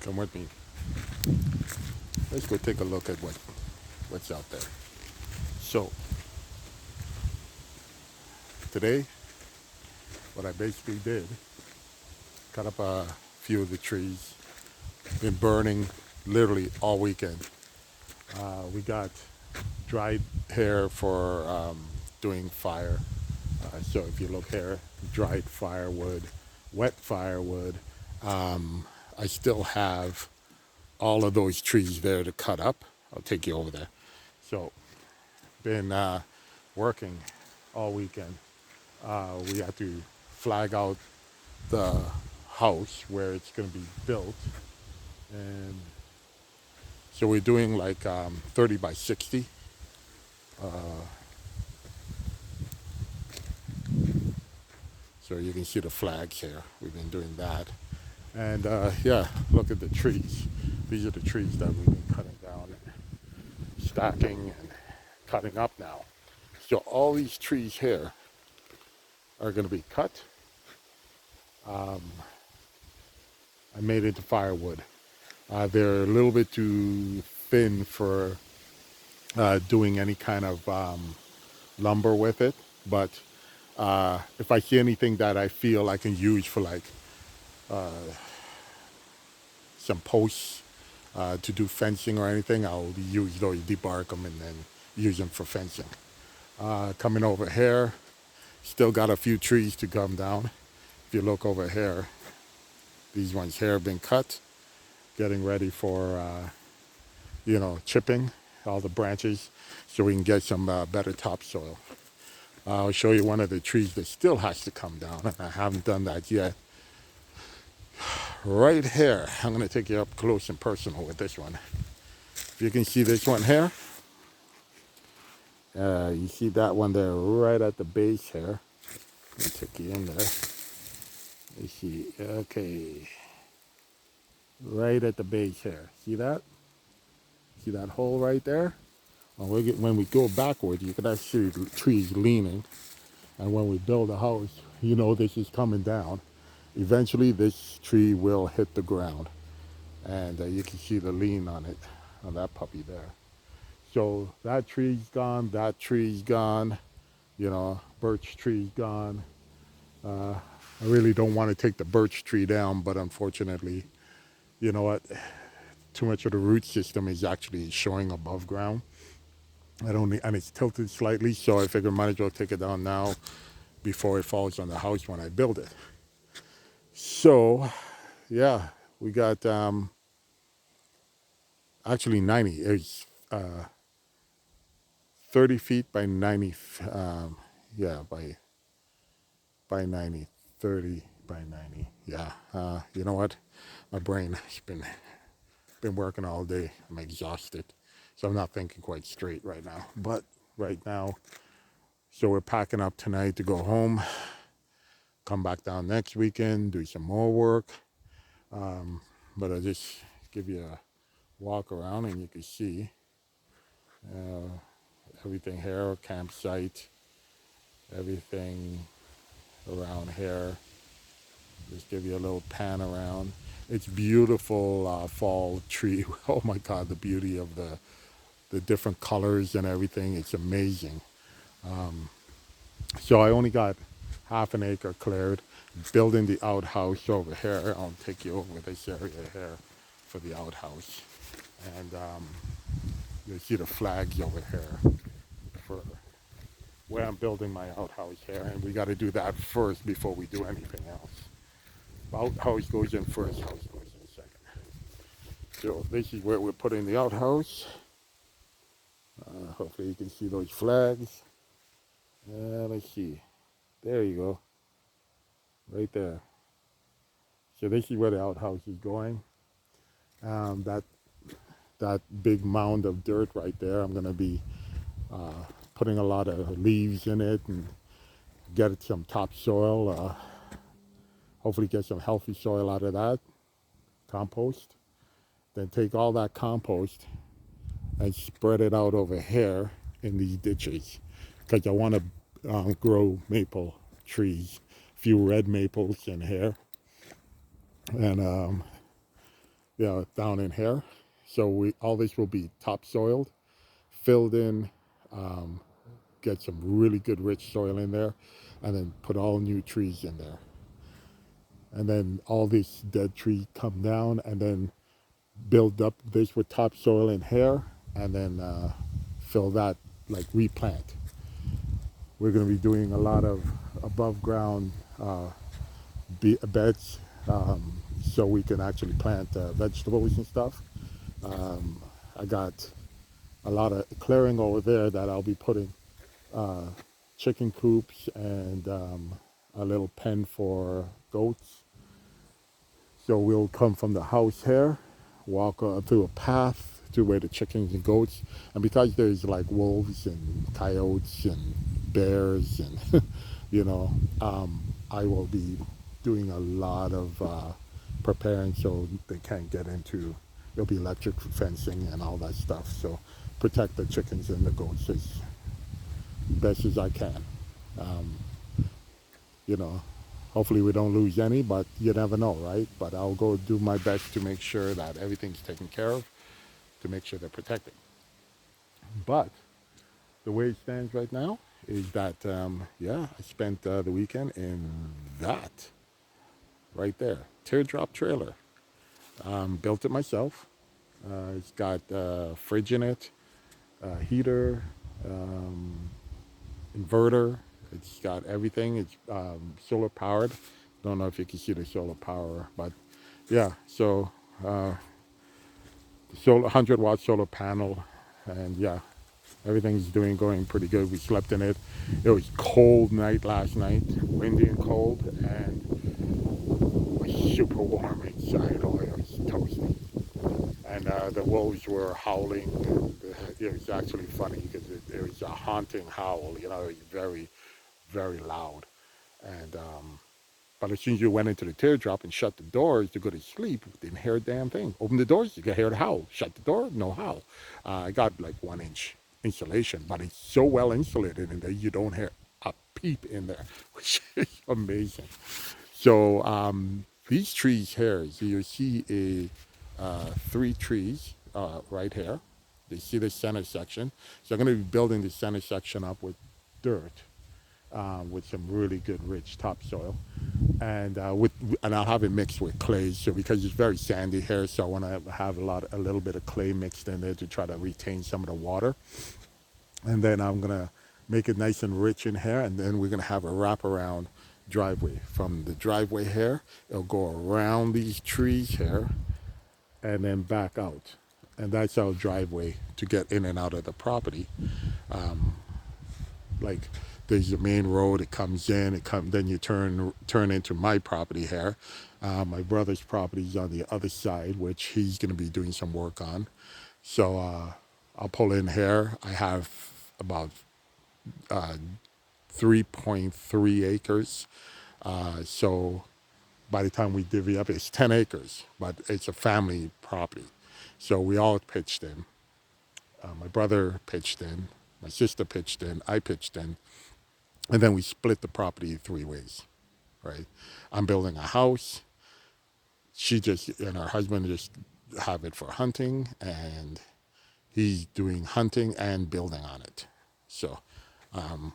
Come with me. Let's go take a look at what's out there. So today, what I basically did, cut up a few of the trees. Been burning literally all weekend. We got dried hair for doing fire. So if you look here, dried firewood, wet firewood. I still have all of those trees there to cut up. I'll take you over there. So been working all weekend. We had to flag out the house where it's going to be built, and so we're doing like 30 by 60. So you can see the flags here. We've been doing that, and yeah, look at the trees. These are the trees that we've been cutting down and stacking and cutting up now. So all these trees here are going to be cut. I made it into firewood. They're a little bit too thin for doing any kind of lumber with it, but if I see anything that I feel I can use for like some posts to do fencing or anything, I'll use those, debark them, and then use them for fencing. Coming over here, still got a few trees to come down. If you look over here, these ones here have been cut, getting ready for chipping all the branches so we can get some better topsoil. I'll show you one of the trees that still has to come down, and I haven't done that yet. Right here, I'm going to take you up close and personal with this one. If you can see this one here, you see that one there right at the base here. Let me take you in there. You see, okay, right at the base here. See that? See that hole right there? When we go backward, you can actually see the trees leaning. And when we build a house, this is coming down. Eventually, this tree will hit the ground. And you can see the lean on it, on that puppy there. So that tree's gone, that tree's gone, birch tree's gone. I really don't want to take the birch tree down, but unfortunately, you know what? Too much of the root system is actually showing above ground. And it's tilted slightly, so I figure might as well take it down now before it falls on the house when I build it. So, yeah, we got actually 90. It's 30 feet by 90. Yeah, by 90, 30 by 90. Yeah, you know what? My brain has been working all day. I'm exhausted, so I'm not thinking quite straight right now. But right now, so we're packing up tonight to go home, come back down next weekend, do some more work. But I'll just give you a walk around and you can see uh, everything here, campsite, everything around here. Just give you a little pan around. It's beautiful fall tree. Oh my God, the beauty of the different colors and everything. It's amazing. So I only got half an acre cleared. Building the outhouse over here. I'll take you over this area here for the outhouse. And you'll see the flags over here for where I'm building my outhouse here. And we got to do that first before we do anything else. Outhouse goes in first, house goes in second. So this is where we're putting the outhouse. Hopefully you can see those flags. Let's see. There you go. Right there. So this is where the outhouse is going. That big mound of dirt right there, I'm going to be putting a lot of leaves in it and get some topsoil. Hopefully get some healthy soil out of that. Compost. Then take all that compost and spread it out over here in these ditches. Because I want to grow maple trees. A few red maples in here. And down in here. So all this will be topsoiled, filled in, um, get some really good rich soil in there, and then put all new trees in there. And then all these dead trees come down, and then build up this with topsoil in here, and then fill that, like replant. We're going to be doing a lot of above ground beds, so we can actually plant vegetables and stuff. I got a lot of clearing over there that I'll be putting chicken coops and a little pen for goats. So we'll come from the house here, walk through a path to where the chickens and goats, and because there's like wolves and coyotes and bears and I will be doing a lot of preparing so they can't get into. There'll be electric fencing and all that stuff. So protect the chickens and the goats as best as I can. Um, you know, Hopefully we don't lose any, but you never know, right? But I'll go do my best to make sure that everything's taken care of, to make sure they're protected. But the way it stands right now is that, I spent the weekend in that right there, teardrop trailer. Built it myself. It's got fridge in it, heater, um, inverter. It's got everything. It's solar powered. Don't know if you can see the solar power, but yeah. So solar 100-watt solar panel, and yeah, everything's going pretty good. We slept in it. It was cold night last night, windy and cold, and it was super warm inside. Oh, it was toasty. And the wolves were howling. It was actually funny because it was a haunting howl. It was very, very loud. And but as soon as you went into the teardrop and shut the doors to go to sleep, didn't hear a damn thing. Open the doors, you can hear the howl. Shut the door, no howl. I got like 1 inch insulation, but it's so well insulated in there you don't hear a peep in there, which is amazing. So these trees here, so you see three trees right here. You see the center section. So I'm going to be building the center section up with dirt, with some really good rich topsoil, and I'll have it mixed with clay. So because it's very sandy here, so I want to have a little bit of clay mixed in there to try to retain some of the water. And then I'm gonna make it nice and rich in here, and then we're gonna have a wraparound driveway. From the driveway here, it'll go around these trees here, and then back out. And that's our driveway to get in and out of the property. Like there's the main road, it comes in, then you turn into my property here. My brother's property is on the other side, which he's going to be doing some work on. So I'll pull in here. I have about 3.3 acres. So by the time we divvy up, it's 10 acres, but it's a family property. So we all pitched in. My brother pitched in, my sister pitched in, I pitched in, and then we split the property 3 ways, right? I'm building a house. She just and her husband just have it for hunting, and he's doing hunting and building on it. So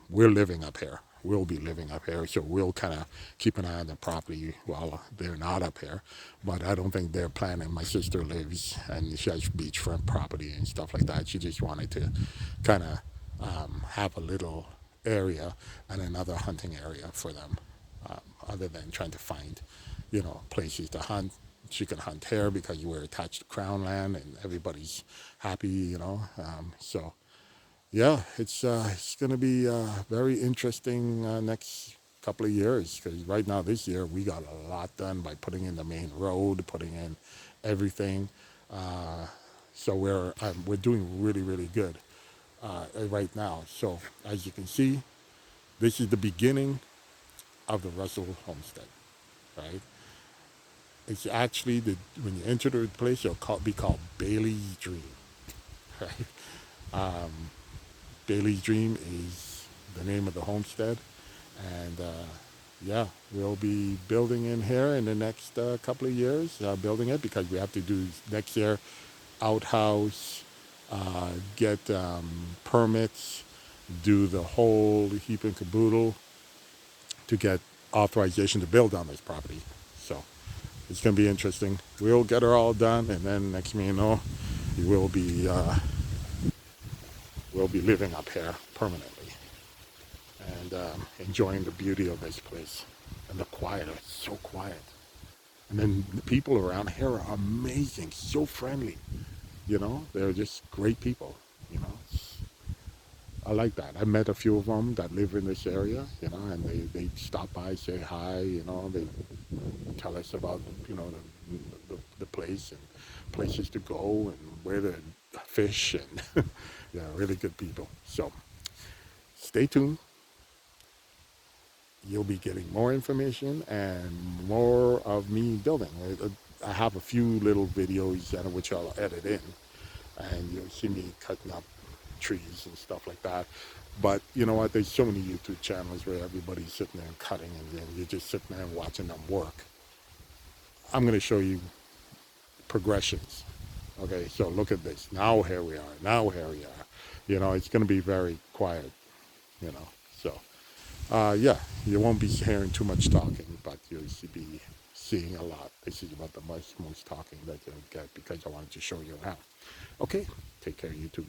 we're living up here. We'll be living up here, so we'll kind of keep an eye on the property while they're not up here. But I don't think they're planning. My sister lives, and she has beachfront property and stuff like that. She just wanted to kind of have a little area and another hunting area for them, other than trying to find, places to hunt. She can hunt here because we're attached to Crown land, and everybody's happy. So yeah, it's going to be very interesting next couple of years, because right now this year we got a lot done by putting in the main road, putting in everything. Uh, so we're doing really, really good right now. So as you can see, this is the beginning of the Russell Homestead, right? It's actually when you enter the place, be called Bailey's Dream, right? Bailey's Dream is the name of the homestead, and yeah, we'll be building in here in the next couple of years, building it because we have to do next year outhouse, get permits, do the whole heap and caboodle to get authorization to build on this property. So it's going to be interesting. We'll get her all done, and then next thing you know, we'll be living up here permanently and enjoying the beauty of this place and the quiet. It's so quiet. And then the people around here are amazing, so friendly. You know, they're just great people. You know, I like that. I met a few of them that live in this area. You know, and they stop by, say hi. You know, they tell us about the place and places to go and where to fish and yeah, really good people. So stay tuned. You'll be getting more information and more of me building. I have a few little videos which I'll edit in, and you'll see me cutting up trees and stuff like that. But you know what? There's so many YouTube channels where everybody's sitting there and cutting, and then you're just sitting there and watching them work. I'm going to show you progressions. Okay, so look at this. Now here we are. Now here we are. You know, it's going to be very quiet. You know, so yeah, you won't be hearing too much talking, but you'll be seeing a lot. This is about the most talking that you'll get because I wanted to show you around. Okay, take care, YouTube.